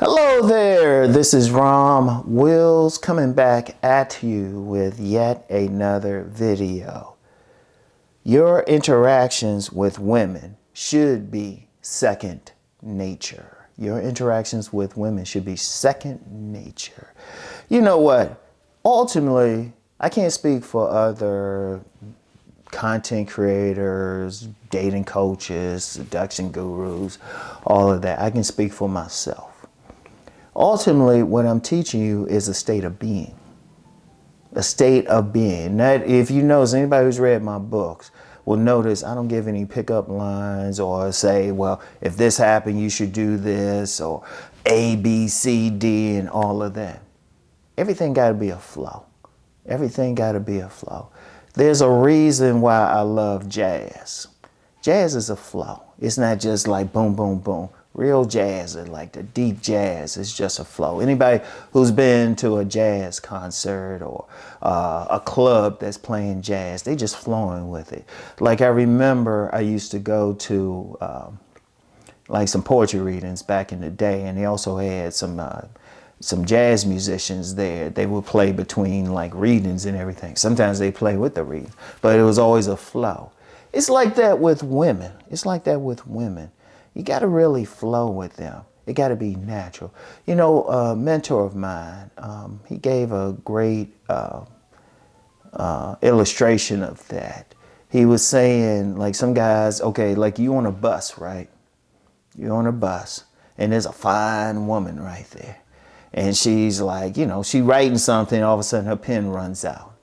Hello there, this is Rom Wills coming back at you with yet another video. Your interactions with women should be second nature. Your interactions with women should be second nature. You know what? Ultimately, I can't speak for other content creators, dating coaches, seduction gurus, all of that. I can speak for myself. Ultimately, what I'm teaching you is a state of being. A state of being. That, if you notice, anybody who's read my books will notice I don't give any pickup lines or say, well, if this happened, you should do this, or A, B, C, D, and all of that. Everything got to be a flow. Everything got to be a flow. There's a reason why I love jazz. Jazz is a flow. It's not just like boom, boom, boom. Real jazz, like the deep jazz, is just a flow. Anybody who's been to a jazz concert or a club that's playing jazz, they just flowing with it. Like I remember I used to go to like some poetry readings back in the day, and they also had some jazz musicians there. They would play between like readings and everything. Sometimes they play with the reading, but it was always a flow. It's like that with women. It's like that with women. You got to really flow with them. It got to be natural. You know, a mentor of mine, he gave a great illustration of that. He was saying, like, some guys, okay, like you on a bus, right? You're on a bus, and there's a fine woman right there. And she's like, you know, she writing something, all of a sudden her pen runs out,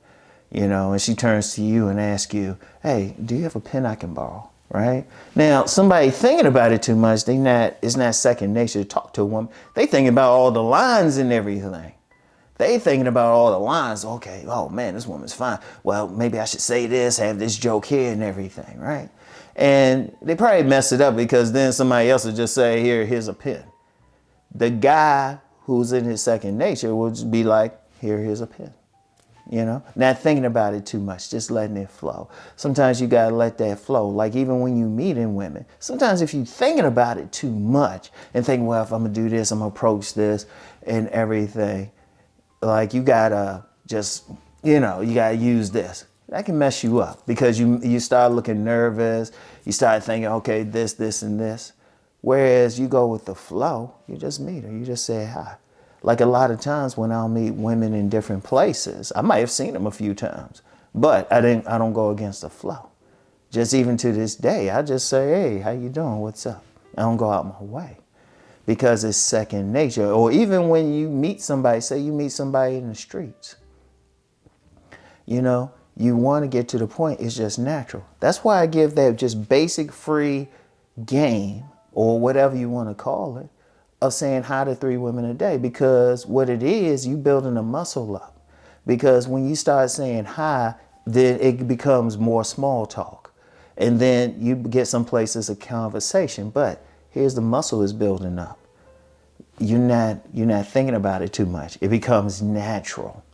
you know, and she turns to you and asks you, hey, do you have a pen I can borrow? Right? Now, somebody thinking about it too much, it's not second nature to talk to a woman. They thinking about all the lines and everything. They thinking about all the lines. Okay, oh man, this woman's fine. Well, maybe I should say this, have this joke here and everything, right? And they probably mess it up because then somebody else will just say, here's a pen. The guy who's in his second nature will just be like, here's a pen. You know, not thinking about it too much, just letting it flow. Sometimes you got to let that flow. Like even when you meet in women, sometimes if you're thinking about it too much and think, well, if I'm going to do this, I'm going to approach this and everything, like you got to just, you know, you got to use this. That can mess you up because you start looking nervous. You start thinking, okay, this, and this. Whereas you go with the flow, you just meet her. You just say hi. Like a lot of times when I'll meet women in different places, I might have seen them a few times, but I don't go against the flow. Just even to this day, I just say, hey, how you doing? What's up? I don't go out my way because it's second nature. Or even when you meet somebody, say you meet somebody in the streets, you know, you want to get to the point. It's just natural. That's why I give that just basic free game or whatever you want to call it, of saying hi to 3 women a day, because what it is, you building a muscle up. Because when you start saying hi, then it becomes more small talk. And then you get some places of conversation, but here's the muscle is building up. You're not thinking about it too much. It becomes natural.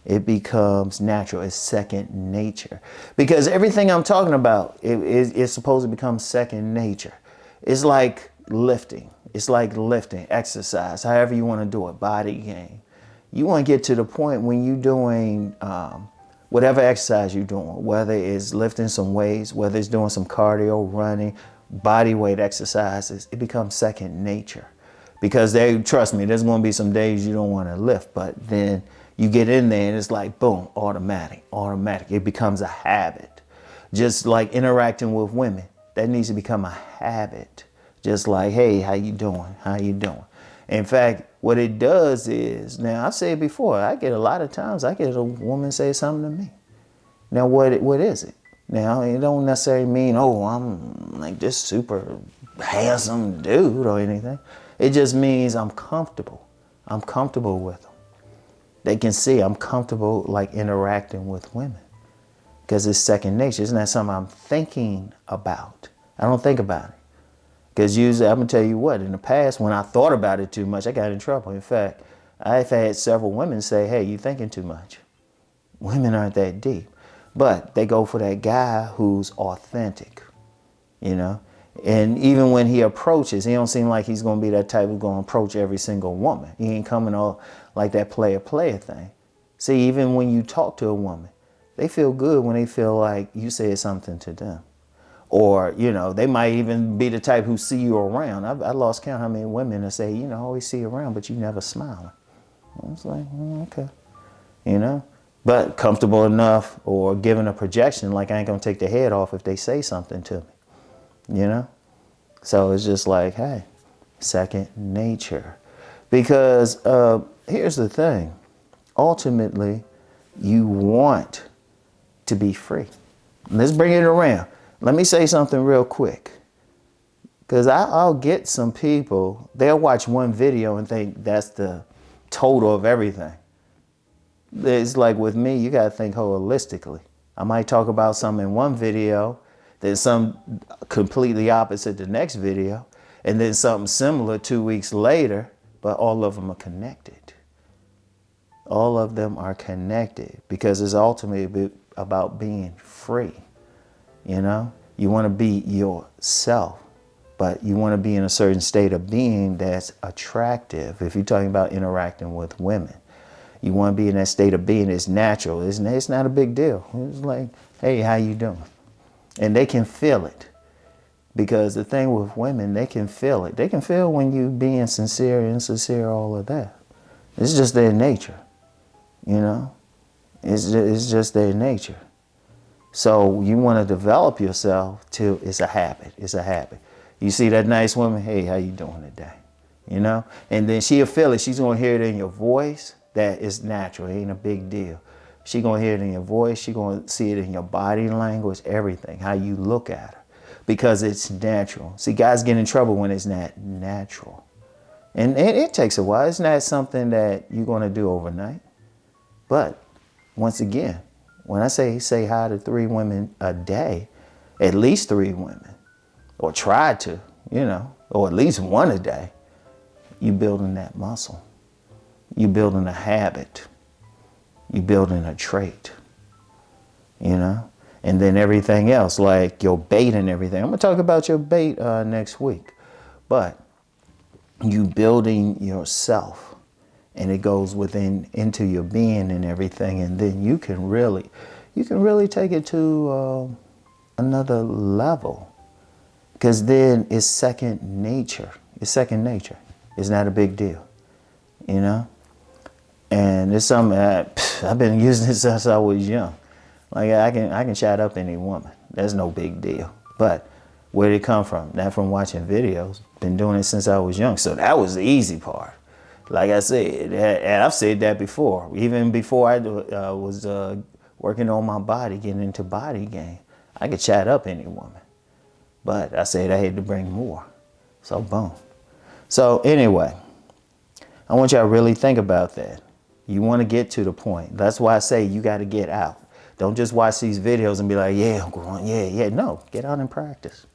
It becomes natural. It's second nature. Because everything I'm talking about, it's supposed to become second nature. It's like lifting. It's like lifting, exercise, however you want to do it, body game. You want to get to the point when you're doing whatever exercise you're doing, whether it's lifting some weights, whether it's doing some cardio, running, body weight exercises, it becomes second nature. Because trust me, there's going to be some days you don't want to lift, but then you get in there and it's like, boom, automatic. It becomes a habit. Just like interacting with women, that needs to become a habit. Just like, hey, how you doing? How you doing? In fact, what it does is, now I've said before, I get a lot of times, I get a woman say something to me. Now, what is it? Now, it don't necessarily mean, oh, I'm like this super handsome dude or anything. It just means I'm comfortable. I'm comfortable with them. They can see I'm comfortable like interacting with women because it's second nature. It's not something I'm thinking about. I don't think about it. Because usually, I'm going to tell you what, in the past, when I thought about it too much, I got in trouble. In fact, I've had several women say, hey, you're thinking too much. Women aren't that deep. But they go for that guy who's authentic, you know. And even when he approaches, he don't seem like he's going to be that type who's going to approach every single woman. He ain't coming all like that player thing. See, even when you talk to a woman, they feel good when they feel like you said something to them. Or, you know, they might even be the type who see you around. I lost count how many women that say, you know, I always see you around, but you never smiling. I was like, okay, you know. But comfortable enough or giving a projection like I ain't going to take the head off if they say something to me, you know. So it's just like, hey, second nature. Because here's the thing. Ultimately, you want to be free. Let's bring it around. Let me say something real quick. Because I'll get some people, they'll watch one video and think that's the total of everything. It's like with me, you got to think holistically. I might talk about something in one video, then some completely opposite the next video, and then something similar 2 weeks later, but all of them are connected. All of them are connected because it's ultimately about being free. You know, you want to be yourself, but you want to be in a certain state of being that's attractive. If you're talking about interacting with women, you want to be in that state of being that's natural. It's not a big deal. It's like, hey, how you doing? And they can feel it. Because the thing with women, they can feel it. They can feel when you being sincere, insincere, all of that. It's just their nature, you know? It's just their nature. So you want to develop yourself to, it's a habit. It's a habit. You see that nice woman, hey, how you doing today? You know? And then she'll feel it. She's going to hear it in your voice. That is natural. It ain't a big deal. She's going to hear it in your voice. She's going to see it in your body language, everything, how you look at her. Because it's natural. See, guys get in trouble when it's not natural. And it takes a while. It's not something that you're going to do overnight. But once again, when I say hi to 3 women a day, at least 3 women, or try to, you know, or at least 1 a day, you're building that muscle. You're building a habit. You're building a trait, you know? And then everything else, like your bait and everything. I'm going to talk about your bait next week. But you building yourself. And it goes into your being and everything. And then you can really take it to another level. Because then it's second nature. It's second nature. It's not a big deal, you know? And it's something I've been using it since I was young. Like I can chat up any woman. That's no big deal. But where did it come from? Not from watching videos. Been doing it since I was young. So that was the easy part. Like I said, and I've said that before. Even before I was working on my body, getting into body game, I could chat up any woman. But I said I had to bring more. So boom. So anyway, I want y'all to really think about that. You want to get to the point. That's why I say you got to get out. Don't just watch these videos and be like, yeah, I'm going, yeah. No, get out and practice.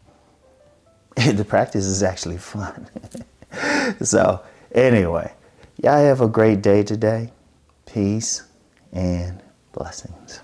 The practice is actually fun. So anyway, y'all have a great day today. Peace and blessings.